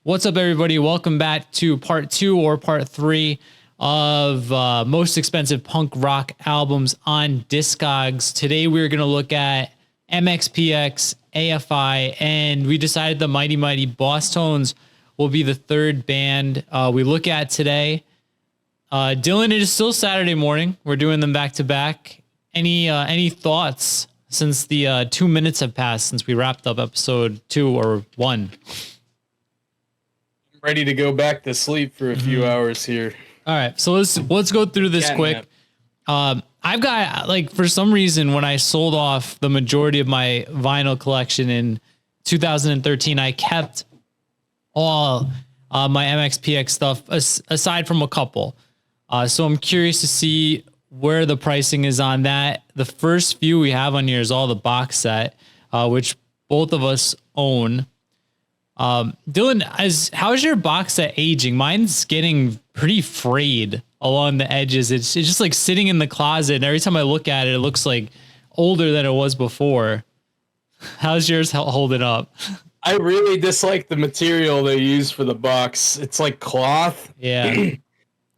What's up, everybody? Welcome back to part 2 or part 3 of most expensive punk rock albums on Discogs. Today, we're going to look at MXPX, AFI, and we decided the Mighty Mighty Bosstones will be the third band we look at today. Dylan, it is still Saturday morning. We're doing them back to back. Any thoughts since the 2 minutes have passed since we wrapped up episode 2 or 1? Ready to go back to sleep for a few hours here. All right, so let's go through this quick. I've got, for some reason, when I sold off the majority of my vinyl collection in 2013, I kept all my MXPX stuff aside from a couple. So I'm curious to see where the pricing is on that. The first few we have on here is all the box set, which both of us own. Dylan, how's your box set aging? Mine's getting pretty frayed along the edges. It's just like sitting in the closet, and every time I look at it, it looks like older than it was before. How's yours holding up? I really dislike the material they use for the box. It's like cloth. Yeah. And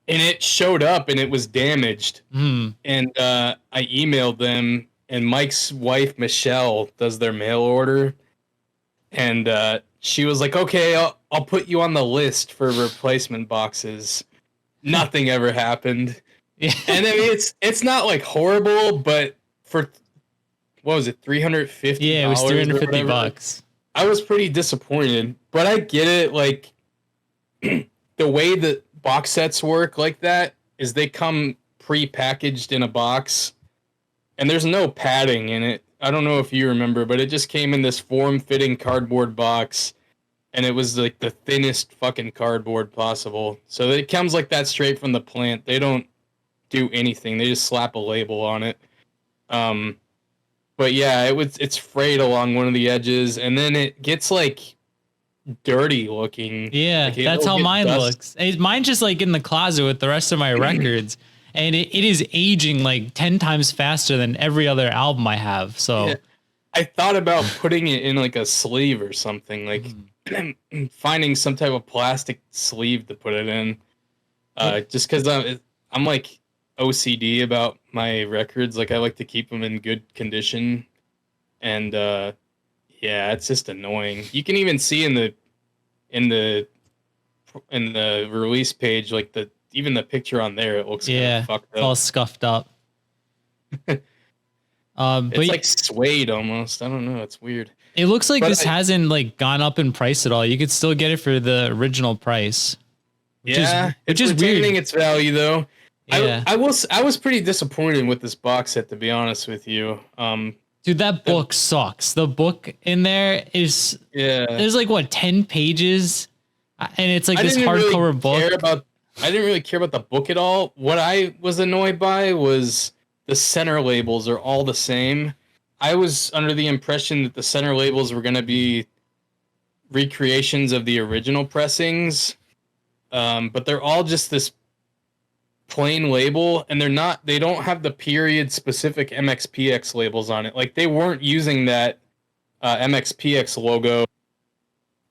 it showed up and it was damaged. And I emailed them, and Mike's wife, Michelle, does their mail order. And she was like, okay, I'll put you on the list for replacement boxes. Nothing ever happened. Yeah. And I mean, it's not like horrible, but for, what was it, $350? Yeah, it was $350. I was pretty disappointed, but I get it. Like, the way that box sets work like that is they come pre-packaged in a box, and there's no padding in it. I don't know if you remember, but it just came in this form-fitting cardboard box, and it was like the thinnest fucking cardboard possible. So it comes like that straight from the plant. They don't do anything. They just slap a label on it. But yeah, it's frayed along one of the edges, and then it gets like dirty looking. Yeah, like that's how mine looks. Mine's just like in the closet with the rest of my records. And it is aging like 10 times faster than every other album I have. So yeah. I thought about putting it in like a sleeve or something, like finding some type of plastic sleeve to put it in. Just because I'm like OCD about my records. Like, I like to keep them in good condition. And yeah, it's just annoying. You can even see in the release page, like even the picture on there, it looks kind of fucked up. All scuffed up. It's like suede almost. I don't know. It's weird. It looks like this hasn't like gone up in price at all. You could still get it for the original price. Which is retaining its value though. Yeah. I was pretty disappointed with this box set, to be honest with you. Dude, that book sucks. The book in there is there's like what, 10 pages, and it's like this hardcover book. I didn't really care about the book at all. What I was annoyed by was the center labels are all the same. I was under the impression that the center labels were going to be recreations of the original pressings, but they're all just this plain label, and they don't have the period specific MXPX labels on it. Like, they weren't using that MXPX logo.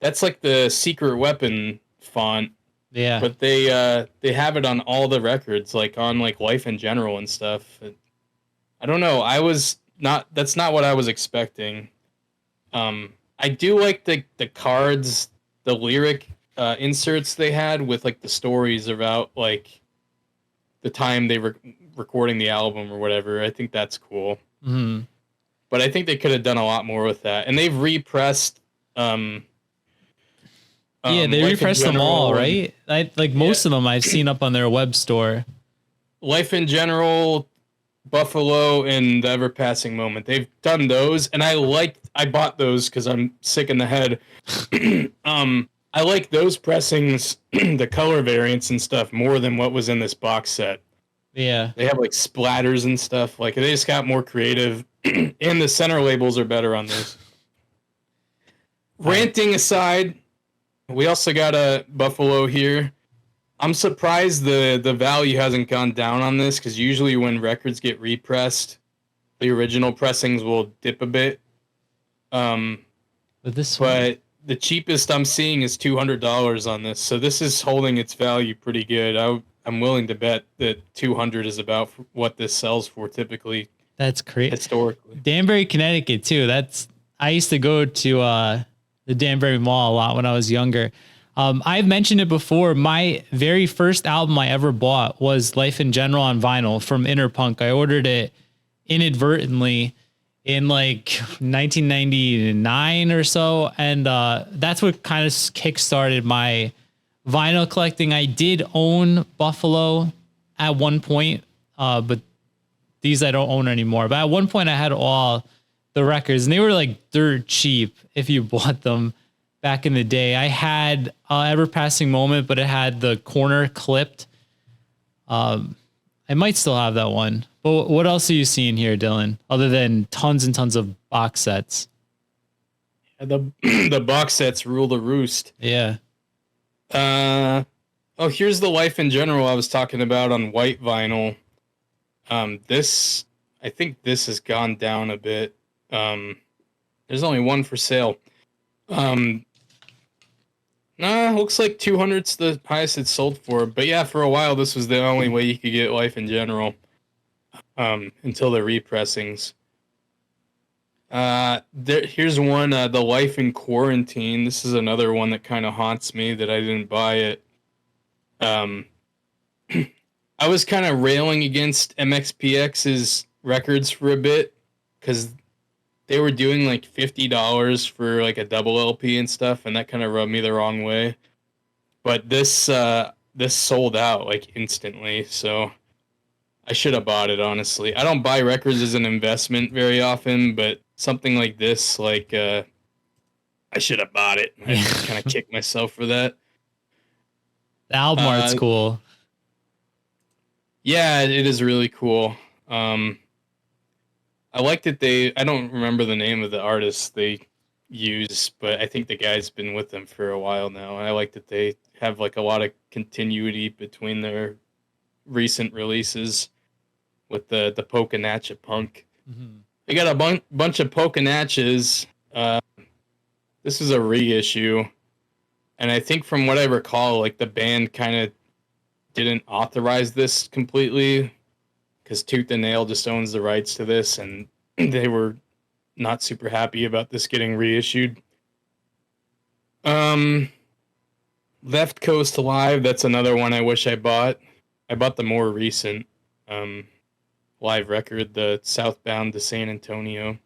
That's like the Secret Weapon font. Yeah, but they have it on all the records, like on like Life in General and stuff. I don't know. That's not what I was expecting. I do like the cards, the lyric inserts they had with like the stories about like the time they were recording the album or whatever. I think that's cool. Mm-hmm. But I think they could have done a lot more with that. And they've repressed. Yeah, they repressed them all, right? Most of them I've seen up on their web store. Life in General, Buffalo, and The Ever Passing Moment. They've done those, and I bought those because I'm sick in the head. I like those pressings, the color variants and stuff, more than what was in this box set. Yeah. They have like splatters and stuff. Like, they just got more creative, and the center labels are better on those. Ranting aside, we also got a Buffalo here. I'm surprised the value hasn't gone down on this, because usually when records get repressed, the original pressings will dip a bit. But this one, the cheapest I'm seeing is $200 on this, so this is holding its value pretty good. I'm willing to bet that 200 is about what this sells for typically. That's crazy. Historically, Danbury, Connecticut too. I used to go to the Danbury Mall a lot when I was younger. I've mentioned it before. My very first album I ever bought was Life in General on vinyl from Interpunk. I ordered it inadvertently in like 1999 or so, and that's what kind of kickstarted my vinyl collecting. I did own Buffalo at one point, but these I don't own anymore. But at one point I had all the records, and they were like dirt cheap if you bought them back in the day. I had Ever Passing Moment, but it had the corner clipped. I might still have that one. But what else are you seeing here, Dylan, other than tons and tons of box sets? the box sets rule the roost. Yeah. Here's the Life in General I was talking about on white vinyl. I think this has gone down a bit. There's only one for sale. Looks like 200's the highest it's sold for. But yeah, for a while this was the only way you could get Life in General. Until the repressings. Here's one, The Life in Quarantine. This is another one that kind of haunts me that I didn't buy it. I was kind of railing against MXPX's records for a bit because they were doing like $50 for like a double LP and stuff, and that kind of rubbed me the wrong way. But this sold out like instantly, so I should have bought it, honestly. I don't buy records as an investment very often, but something like this, like, I should have bought it. I kind of kicked myself for that. The album art's cool. Yeah, it is really cool. I like that I don't remember the name of the artist they use, but I think the guy's been with them for a while now. I like that they have like a lot of continuity between their recent releases with the Pocanatcha Punk. Mm-hmm. They got a bunch of Pocanatchas. This is a reissue, and I think from what I recall, like the band kind of didn't authorize this completely because Tooth and Nail just owns the rights to this, and they were not super happy about this getting reissued. Left Coast Live, that's another one I wish I bought. I bought the more recent live record, the Southbound to San Antonio.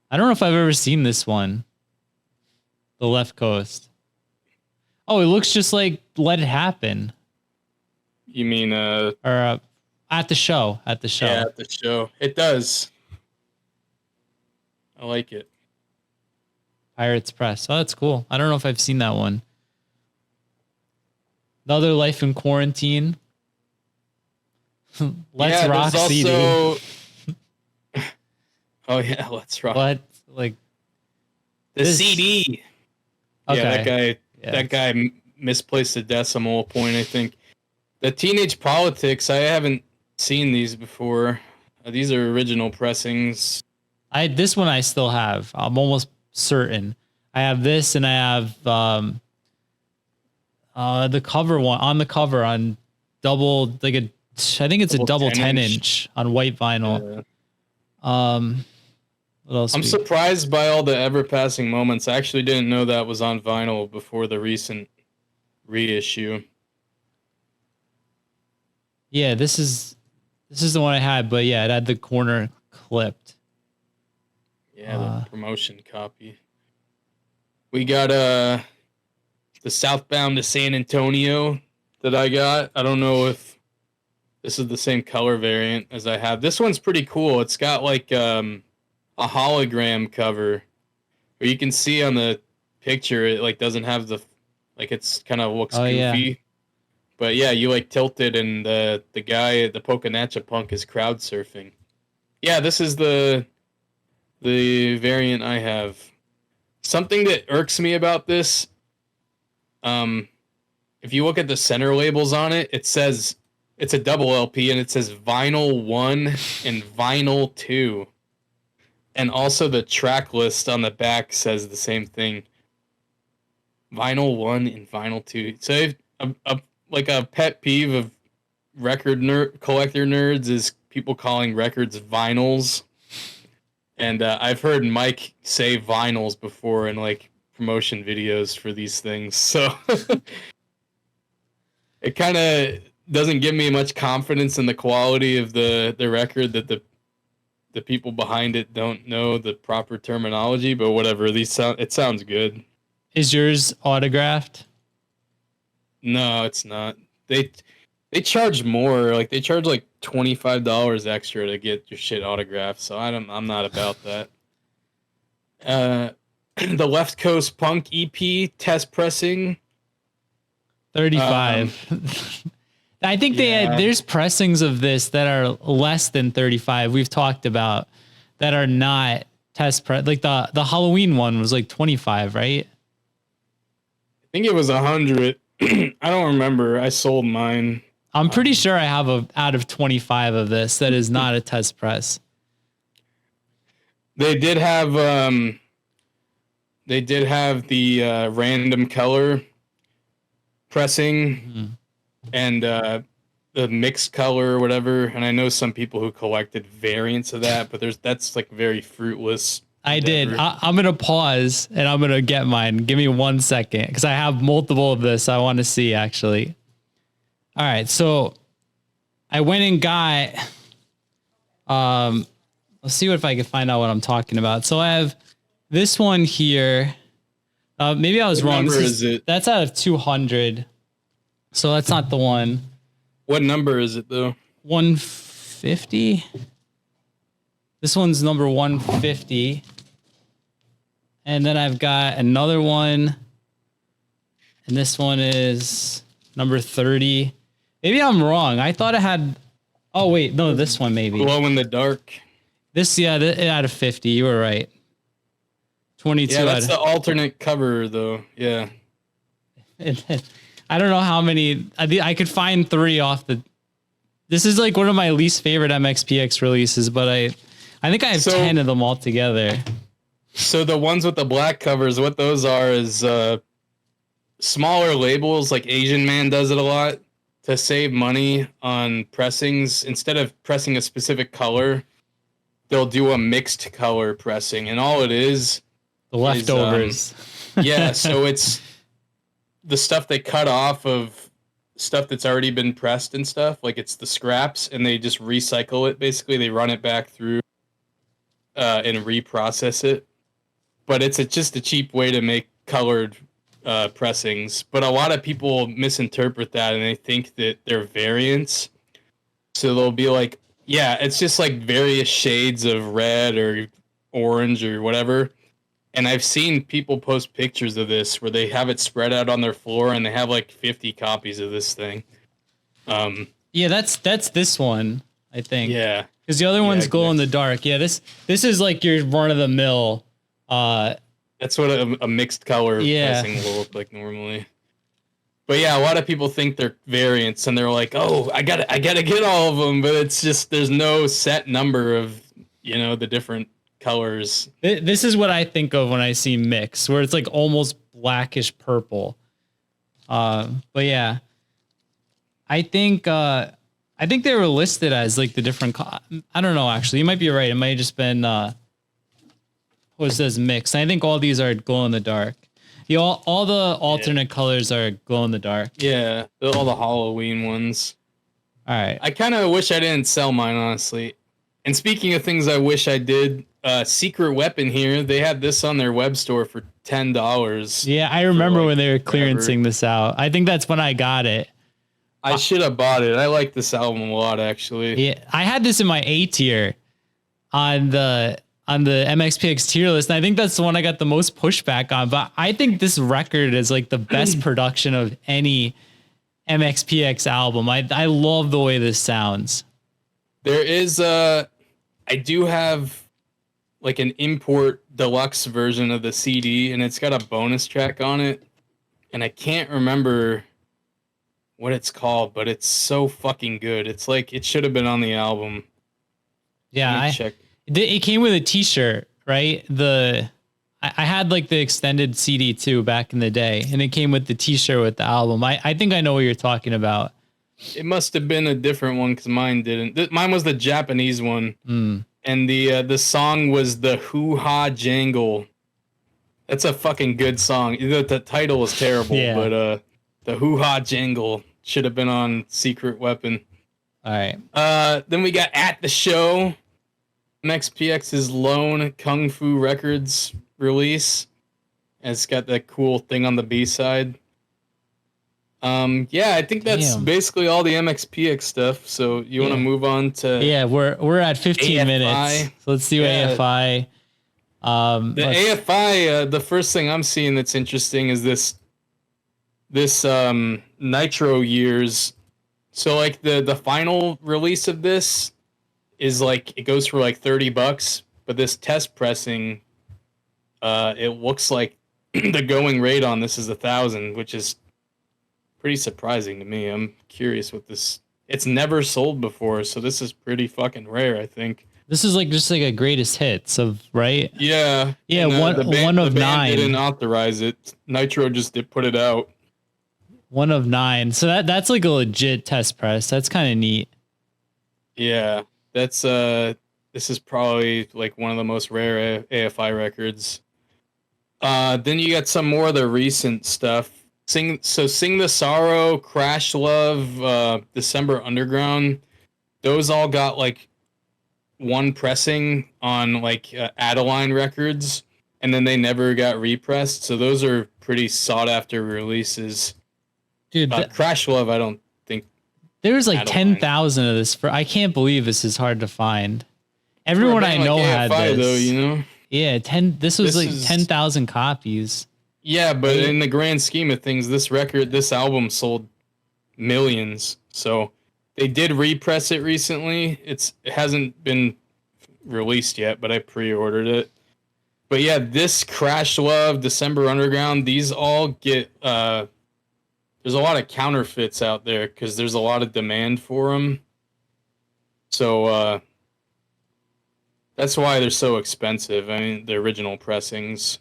I don't know if I've ever seen this one. The Left Coast. Oh, it looks just like Let It Happen. You mean or at the show? At the show. Yeah, at the show. It does. I like it. Pirates Press. Oh, that's cool. I don't know if I've seen that one. Another Life in Quarantine. Let's Rock CD. Oh yeah, Let's Rock. What? Like the CD. Okay. Yeah, that guy misplaced a decimal point, I think. The Teenage Politics, I haven't seen these before. These are original pressings. This one I still have. I'm almost certain. I have this, and I have the cover one on the cover on double, like I think it's a double 10-inch on white vinyl. Yeah. What else? I'm surprised by all the Ever Passing Moments. I actually didn't know that was on vinyl before the recent reissue. Yeah, this is the one I had, but yeah, it had the corner clipped. Yeah, the promotion copy. We got the Southbound to San Antonio that I got. I don't know if this is the same color variant as I have. This one's pretty cool. It's got like a hologram cover where you can see on the picture it like doesn't have the like it's kind of looks goofy. Yeah. But yeah, you like tilt it and the guy the Pocanatcha Punk is crowd surfing. Yeah, this is the variant I have. Something that irks me about this, if you look at the center labels on it, it says it's a double LP and it says Vinyl 1 and Vinyl 2. And also the track list on the back says the same thing. Vinyl 1 and Vinyl 2. So like a pet peeve of collector nerds is people calling records vinyls. And I've heard Mike say vinyls before in like promotion videos for these things. So it kind of doesn't give me much confidence in the quality of the record that the people behind it don't know the proper terminology, but whatever. It sounds good. Is yours autographed? No, it's not. They charge more. Like they charge like $25 extra to get your shit autographed. So I'm not about that. The Left Coast Punk EP test pressing. 35. I think there's pressings of this that are less than 35. We've talked about that are not test press. Like the Halloween one was like 25, right? I think it was 100. I don't remember. I sold mine. I'm pretty sure I have out of 25 of this that is not a test press. They did have the random color pressing and the mixed color or whatever. And I know some people who collected variants of that, but that's like very fruitless. I did. I'm going to pause and I'm going to get mine. Give me 1 second because I have multiple of this I want to see actually. All right. So I went and got, let's see if I can find out what I'm talking about. So I have this one here. Maybe I was wrong. What number is it? That's out of 200. So that's not the one. What number is it though? 150. This one's number 150. And then I've got another one. And this one is number 30. Maybe I'm wrong. I thought it had... Oh, wait. No, this one maybe. Glow in the dark. This, out of 50. You were right. 22 Yeah, that's the alternate cover, though. Yeah. I don't know how many... I could find 3 off the... This is like one of my least favorite MXPX releases, but I think I have 10 of them all together. So the ones with the black covers, what those are is smaller labels, like Asian Man does it a lot to save money on pressings. Instead of pressing a specific color, they'll do a mixed color pressing, and all it is the leftovers. Yeah, so it's the stuff they cut off of stuff that's already been pressed and stuff. Like it's the scraps, and they just recycle it. Basically, they run it back through and reprocess it. But it's just a cheap way to make colored pressings. But a lot of people misinterpret that, and they think that they're variants. So they'll be like, yeah, it's just like various shades of red or orange or whatever. And I've seen people post pictures of this where they have it spread out on their floor and they have like 50 copies of this thing. Yeah, that's this one, I think. Yeah. Because the other one's glow in the dark. Yeah, this is like your run of the mill. That's what a mixed color pressing will look like normally. But yeah, a lot of people think they're variants and they're like, "Oh, I gotta get all of them," but it's just there's no set number of the different colors. This is what I think of when I see mix, where it's like almost blackish purple. But yeah, I think they were listed as like the different. I don't know. Actually, you might be right. It might have just been what says mix. I think all these are glow in the dark. All the alternate colors are glow in the dark. Yeah, all the Halloween ones. All right. I kind of wish I didn't sell mine, honestly. And speaking of things I wish I did, Secret Weapon here, they had this on their web store for $10. Yeah, I remember when they were clearancing this out. I think that's when I got it. I should have bought it. I like this album a lot, actually. Yeah, I had this in my A tier on the MXPX tier list, and I think that's the one I got the most pushback on. But I think this record is like the best production of any MXPX album. I love the way this sounds. There is I do have like an import deluxe version of the CD, and it's got a bonus track on it, and I can't remember what it's called, but it's so fucking good. It's like it should have been on the album. Yeah, check. It came with a T-shirt, right? I had like the extended CD too back in the day, and it came with the T-shirt with the album. I think I know what you're talking about. It must have been a different one because mine didn't. Mine was the Japanese one, and the song was the Hoo Ha Jangle. That's a fucking good song. The title was terrible, Yeah. but the Hoo Ha Jangle should have been on Secret Weapon. All right. Then we got At the Show, MXPX's lone Kung Fu Records release. And it's got that cool thing on the B side. Yeah, I think that's basically all the MXPX stuff. So you want to move on to we're at 15 AFI. minutes. So let's do AFI. The AFI, the first thing I'm seeing that's interesting is this Nitro years. So like the final release of this is like it goes for like $30, but this test pressing, it looks like the going rate on this is 1,000, which is pretty surprising to me. I'm curious what this. It's never sold before, so this is pretty fucking rare, I think. This is like just like a greatest hits of right. Yeah, yeah. And, One of the band 9 didn't authorize it. Nitro just did put it out. 1 of 9. So that's like a legit test press. That's kind of neat. Yeah, that's this is probably like one of the most rare AFI records. Then you got some more of the recent stuff. Sing the Sorrow, Crash Love, December Underground. Those all got like one pressing on like Adeline Records, and then they never got repressed. So those are pretty sought after releases. Dude, Crash Love, I don't think there's like 10,000 of this. I can't believe this is hard to find. Everyone I know had AFI, this. though, you know. Yeah, This was like 10,000 copies. Yeah, but in the grand scheme of things, this album sold millions. So they did repress it recently. It hasn't been released yet, but I pre-ordered it. But yeah, this Crash Love, December Underground, these all get there's a lot of counterfeits out there because there's a lot of demand for them. So that's why they're so expensive. I mean, the original pressings.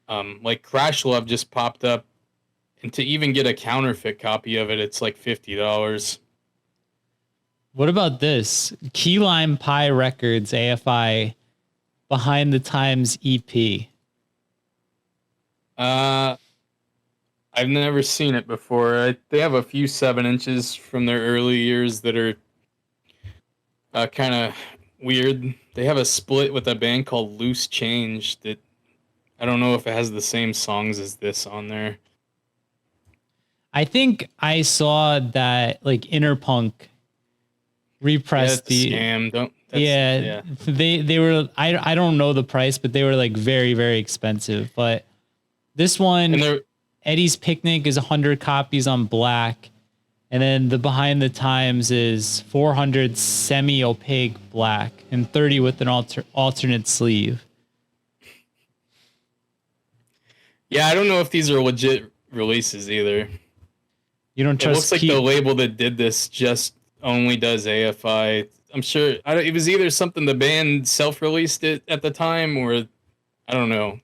Like Crash Love just popped up, and to even get a counterfeit copy of it, it's like $50. What about this? Key Lime Pie Records AFI Behind the Times EP. I've never seen it before. They have a few 7-inches from their early years that are kind of weird. They have a split with a band called Loose Change that I don't know if it has the same songs as this on there. I think I saw that like Interpunk repressed the scam. They were I don't know the price, but they were like very, very expensive. But this one, Eddie's Picnic is 100 copies on black, and then the Behind the Times is 400 semi-opaque black and 30 with an alternate sleeve. Yeah, I don't know if these are legit releases either. You don't trust. It looks like the label that did this just only does AFI. I'm sure it was either something the band self-released it at the time, or I don't know.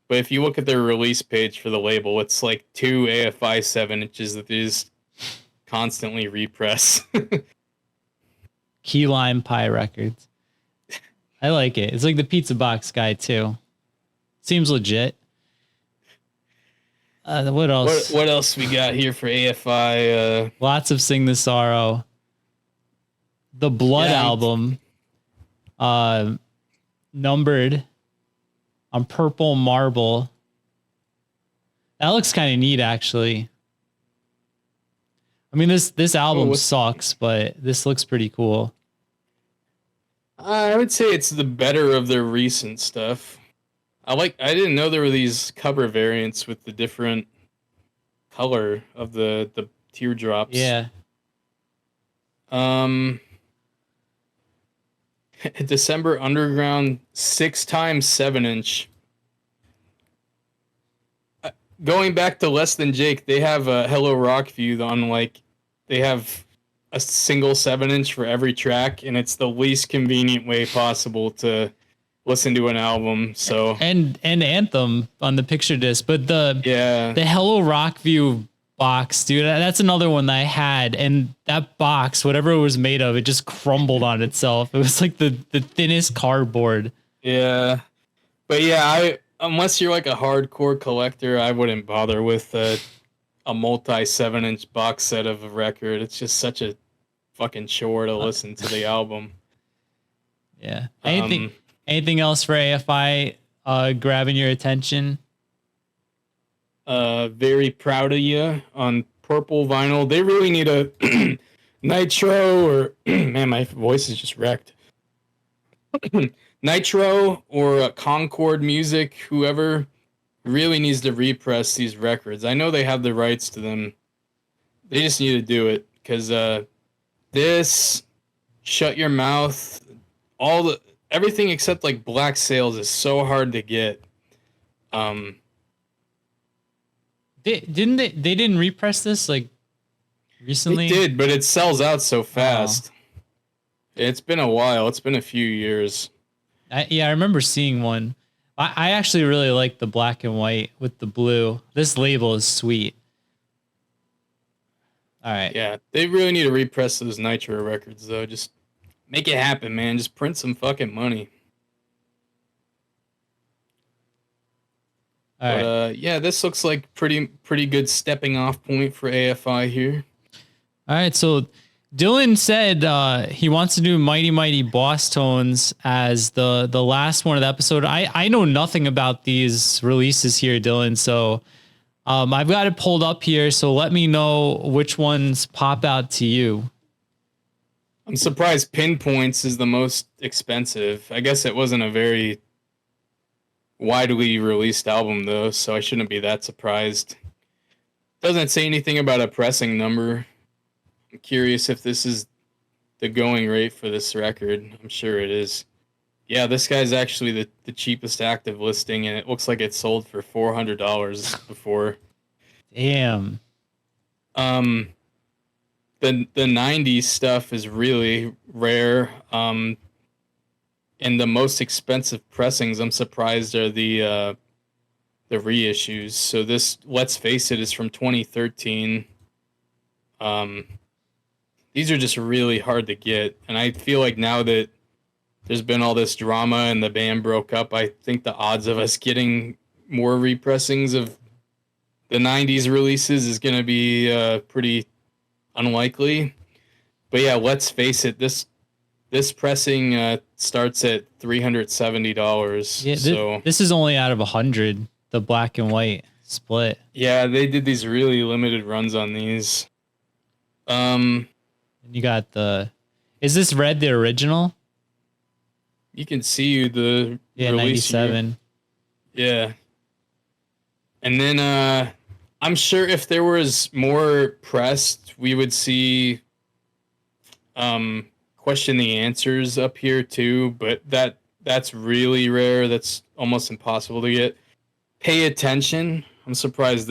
But if you look at their release page for the label, it's like 2 AFI 7-inches that they just constantly repress. Key Lime Pie Records. I like it. It's like the pizza box guy too. Seems legit. What else? What else we got here for AFI? Lots of Sing the Sorrow. The Blood album. Numbered on purple marble. That looks kind of neat, actually. I mean, this album sucks, but this looks pretty cool. I would say it's the better of their recent stuff. I didn't know there were these cover variants with the different color of the teardrops. Yeah. December Underground 6x 7-inch. Going back to Less Than Jake, they have a Hello Rockview on they have a single 7-inch for every track, and it's the least convenient way possible to listen to an album. So and Anthem on the picture disc, but yeah, the Hello Rockview box, dude, that's another one that I had, and that box, whatever it was made of, it just crumbled on itself. It was like the thinnest cardboard. yeah, but yeah, I unless you're like a hardcore collector, I wouldn't bother with a multi 7-inch box set of a record. It's just such a fucking chore to listen to the album. Yeah. Anything else for AFI grabbing your attention? Very proud of you on purple vinyl. They really need a Nitro or man, my voice is just wrecked. Nitro or Concord Music, whoever really needs to repress these records. I know they have the rights to them. They just need to do it because this Shut Your Mouth, everything except like Black Sails is so hard to get. They didn't repress this like recently? They did, but it sells out so fast. Oh. It's been a while. It's been a few years. I remember seeing one. I actually really like the black and white with the blue. This label is sweet. All right. Yeah, they really need to repress those Nitro records, though. Just make it happen, man. Just print some fucking money. All right. Yeah, this looks like pretty good stepping off point for AFI here. All right, so Dylan said he wants to do Mighty Mighty Bosstones as the last one of the episode. I know nothing about these releases here, Dylan, so I've got it pulled up here, so let me know which ones pop out to you. I'm surprised Pinpoints is the most expensive. I guess it wasn't a very widely released album, though, so I shouldn't be that surprised. Doesn't say anything about a pressing number. I'm curious if this is the going rate for this record. I'm sure it is. Yeah, this guy's actually the cheapest active listing, and it looks like it sold for $400 before. Damn. The 90s stuff is really rare. And the most expensive pressings, I'm surprised, are the reissues. So this, let's face it, is from 2013. These are just really hard to get, and I feel like now that there's been all this drama and the band broke up, I think the odds of us getting more repressings of the 90s releases is going to be pretty unlikely. But yeah, let's face it, this pressing starts at $370. Yeah, so this is only out of 100, the black and white split. Yeah, they did these really limited runs on these. You got is this red the original? You can see the release 97. Year. Yeah. And then I'm sure if there was more pressed, we would see Question the Answers up here too, but that's really rare. That's almost impossible to get. Pay Attention. I'm surprised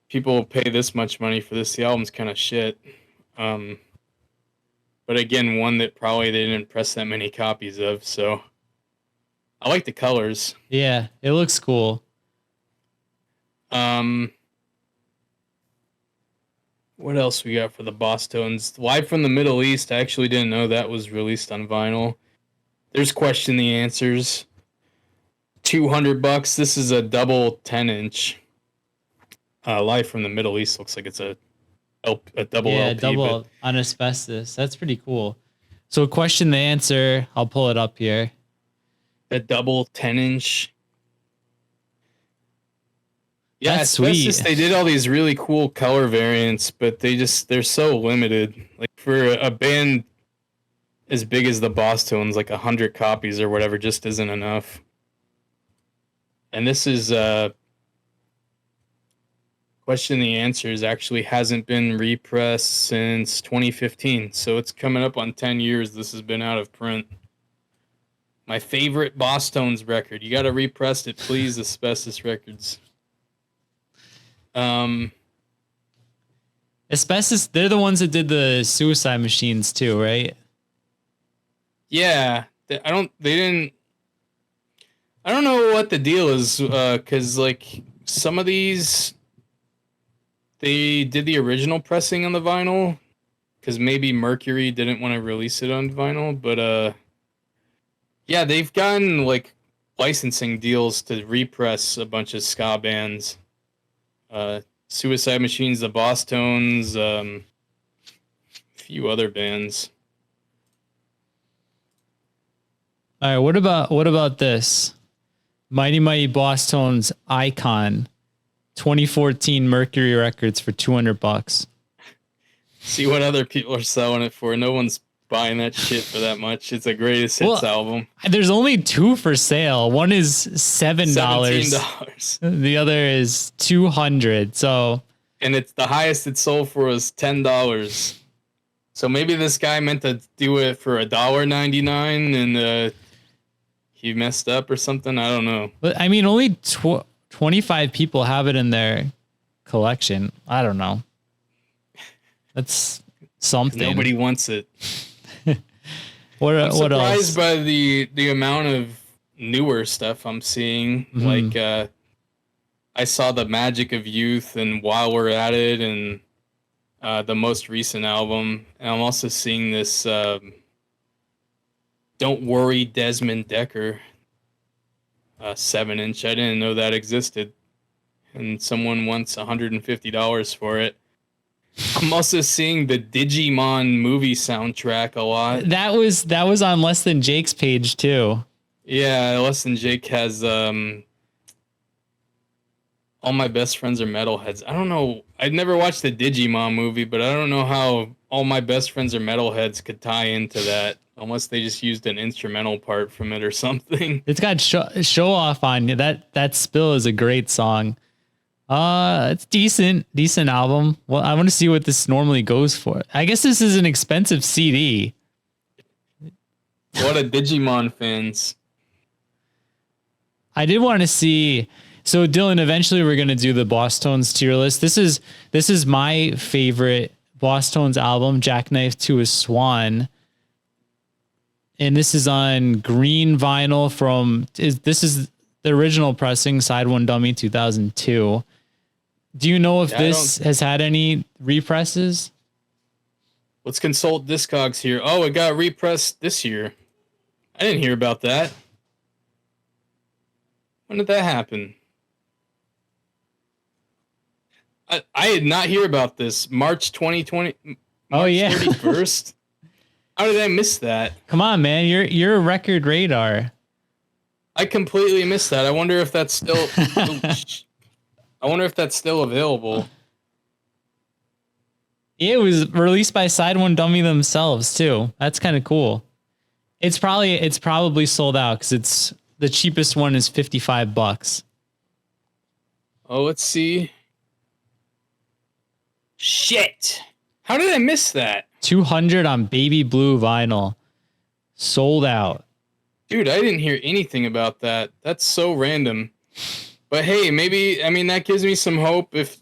people pay this much money for this. The album's kind of shit. But again, one that probably they didn't press that many copies of, so I like the colors. Yeah, it looks cool. What else we got for the Bosstones? Live from the Middle East. I actually didn't know that was released on vinyl. There's Question the Answers. $200. This is a double 10-inch. Live from the Middle East looks like it's a double LP. Yeah, double on Asbestos. That's pretty cool. So Question the Answer. I'll pull it up here. A double 10-inch. Yeah, that's Asbestos, sweet. they did all these really cool color variants, but they're so limited. Like for a band as big as the Bosstones, like 100 copies or whatever just isn't enough. And this is Question the Answers actually hasn't been repressed since 2015, so it's coming up on 10 years this has been out of print. My favorite Bosstones record. You got to repress it, please, Asbestos Records. Asbestos, they're the ones that did the Suicide Machines too, right? Yeah, I don't know what the deal is, because like some of these, they did the original pressing on the vinyl, because maybe Mercury didn't want to release it on vinyl, but yeah, they've gotten like licensing deals to repress a bunch of ska bands, Suicide Machines, the Bosstones, a few other bands. All right, what about this? Mighty Mighty Bosstones Icon, 2014 Mercury Records for $200. See what other people are selling it for. No one's buying that shit for that much. It's a greatest hits album. There's only two for sale. One is $7. $17. The other is $200. So, and it's the highest it sold for was $10. So maybe this guy meant to do it for $1.99 and he messed up or something. I don't know. But I mean, only 25 people have it in their collection. I don't know. That's something. Nobody wants it. What else? Surprised by the amount of newer stuff I'm seeing. Mm-hmm. Like I saw the Magic of Youth and While We're at It and the most recent album. And I'm also seeing this Don't Worry Desmond Decker 7-inch. I didn't know that existed. And someone wants $150 for it. I'm also seeing the Digimon movie soundtrack a lot. That was on Less Than Jake's page too. Yeah, Less Than Jake has All My Best Friends Are Metalheads. I don't know. I've never watched the Digimon movie, but I don't know how All My Best Friends Are Metalheads could tie into that unless they just used an instrumental part from it or something. It's got show off on you. That Spill is a great song. It's decent album. Well, I want to see what this normally goes for. I guess this is an expensive CD. What a Digimon fans. I did want to see. So Dylan, eventually we're going to do the Bosstones tier list. This is my favorite Bosstones album, Jackknife to a Swan. And this is on green vinyl this is the original pressing, Side One Dummy 2002. Do you know if this has had any represses? Let's consult Discogs here. Oh, it got repressed this year. I didn't hear about that. When did that happen? I did not hear about this. March 2020. Oh, yeah. 31st. How did I miss that? Come on, man. You're a record radar. I completely missed that. I wonder if that's still I wonder if that's still available. It was released by Side One Dummy themselves too. That's kind of cool. It's probably sold out because it's the cheapest one is $55. Oh, let's see. Shit. How did I miss that? 200 on baby blue vinyl. Sold out. Dude, I didn't hear anything about that. That's so random. But hey, maybe, I mean, that gives me some hope if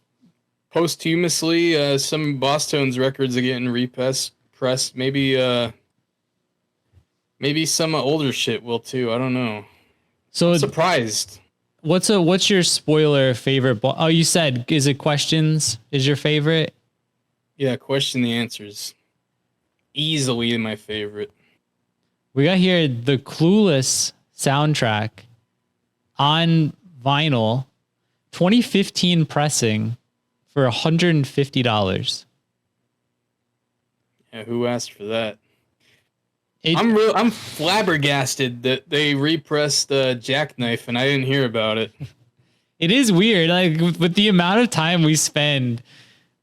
posthumously some Bosstones records are getting repressed. Maybe some older shit will too. I don't know. So I'm surprised. What's your spoiler favorite? Oh, you said, is it Questions is your favorite? Yeah, Question the Answers. Easily my favorite. We got here the Clueless soundtrack on vinyl, 2015 pressing for $150. Yeah, who asked for that? I'm flabbergasted that they repressed Jackknife and I didn't hear about it. It is weird, like with the amount of time we spend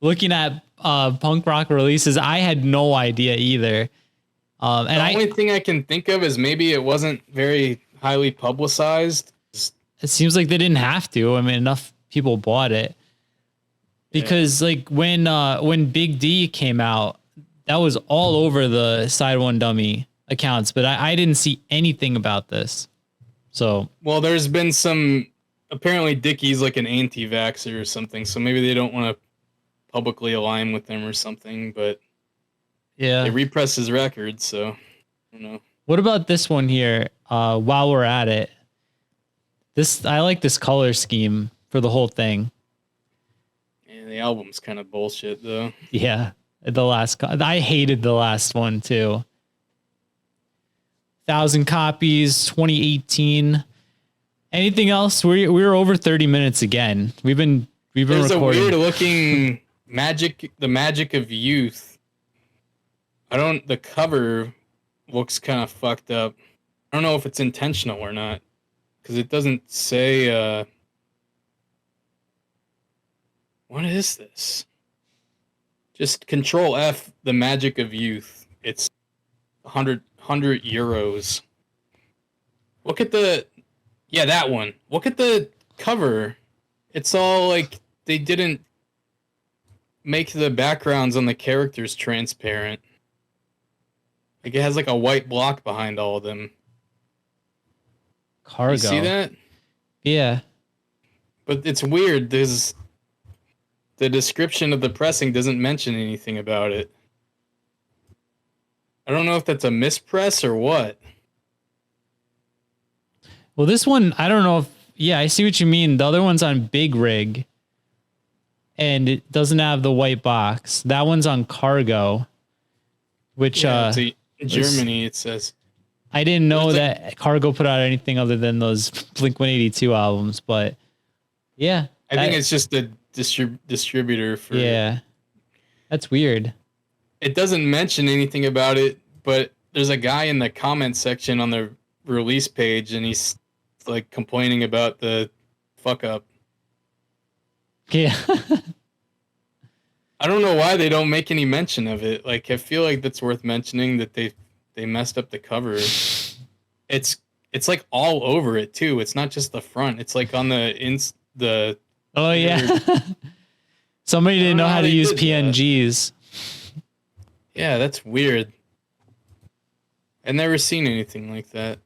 looking at punk rock releases. I had no idea either. And the only thing I can think of is maybe it wasn't very highly publicized. It seems like they didn't have to. I mean, enough people bought it because like when Big D came out, that was all over the Side One Dummy accounts, but I didn't see anything about this. So, well, there's been some, apparently Dickie's like an anti-vaxxer or something. So maybe they don't want to publicly align with them or something, but Yeah. they repress his records, so I don't know. What about this one here? While we're at it, I like this color scheme for the whole thing. Yeah, the album's kind of bullshit though. Yeah, I hated the last one too. 1,000 copies, 2018. Anything else? We're over 30 minutes again. We've been There's recording. a weird looking the magic of youth. The cover looks kind of fucked up. I don't know if it's intentional or not, because it doesn't say, what is this? Just Control F, the magic of youth. It's 100 euros. Look at that one. Look at the cover. It's all like they didn't make the backgrounds on the characters transparent. Like it has like a white block behind all of them. Cargo. You see that? Yeah. But it's weird. The description of the pressing doesn't mention anything about it. I don't know if that's a mispress or what. Well, this one, I don't know if, yeah, I see what you mean. The other one's on Big Rig and it doesn't have the white box. That one's on Cargo, which, in Germany, it says. I didn't know that Cargo put out anything other than those Blink-182 albums, but yeah. I think it's just a distributor for. Yeah. That's weird. It doesn't mention anything about it, but there's a guy in the comment section on the release page and he's like complaining about the fuck up. Yeah. I don't know why they don't make any mention of it. Like I feel like that's worth mentioning that they messed up the cover. It's like all over it too. It's not just the front. It's like on the Oh yeah. Somebody didn't know how to use PNGs. Yeah, that's weird. I've never seen anything like that.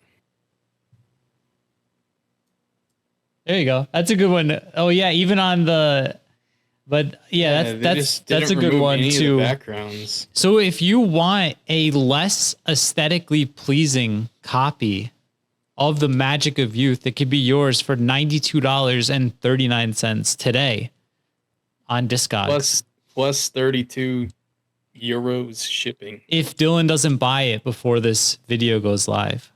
There you go. That's a good one. Oh yeah, even on the, but yeah, that's a good one too. Backgrounds. So if you want a less aesthetically pleasing copy of the Magic of Youth, it could be yours for $92.39 today on Discogs. Plus 32 euros shipping. If Dylan doesn't buy it before this video goes live.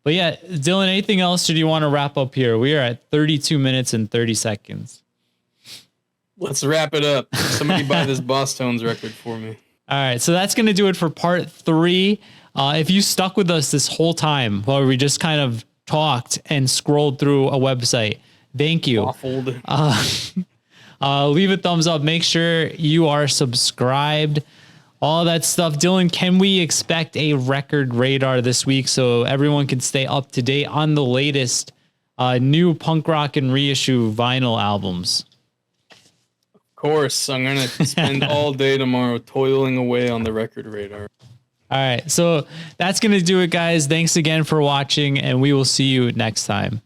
But yeah, Dylan, anything else or do you want to wrap up here? We are at 32 minutes and 30 seconds. Let's wrap it up. Somebody buy this Bosstones record for me. All right, so that's going to do it for part 3. If you stuck with us this whole time while we just kind of talked and scrolled through a website, thank you. Waffled. Leave a thumbs up. Make sure you are subscribed. All that stuff. Dylan, can we expect a record radar this week so everyone can stay up to date on the latest new punk rock and reissue vinyl albums? Of course, I'm going to spend all day tomorrow toiling away on the record radar. All right, so that's going to do it, guys. Thanks again for watching, and we will see you next time.